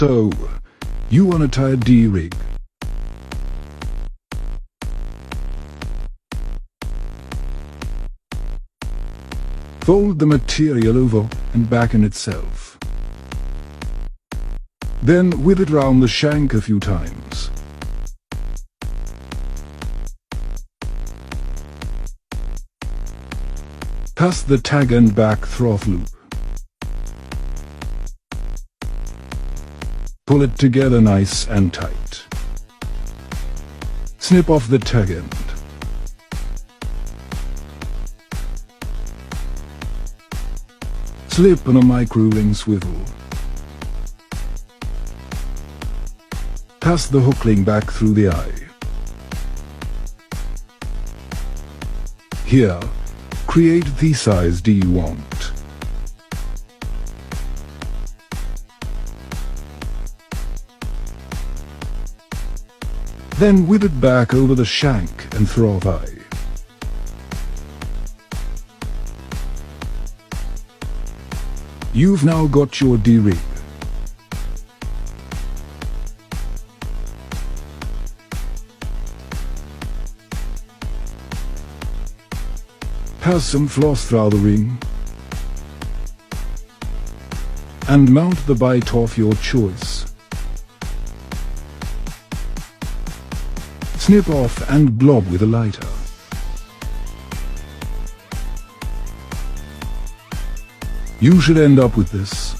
So, you wanna tie a D-rig? Fold the material over and back in itself. Then whip it round the shank a few times. Pass the tag end back through loop. Pull it together nice and tight. Snip off the tag end. Slip on a micro-ring swivel. Pass the hook link back through the eye. Here, create the size D you want. Then whip it back over the shank and throw eye. You've now got your D-rig. Pass some floss through the ring and mount the bite of your choice. Snip off and blob with a lighter. You should end up with this.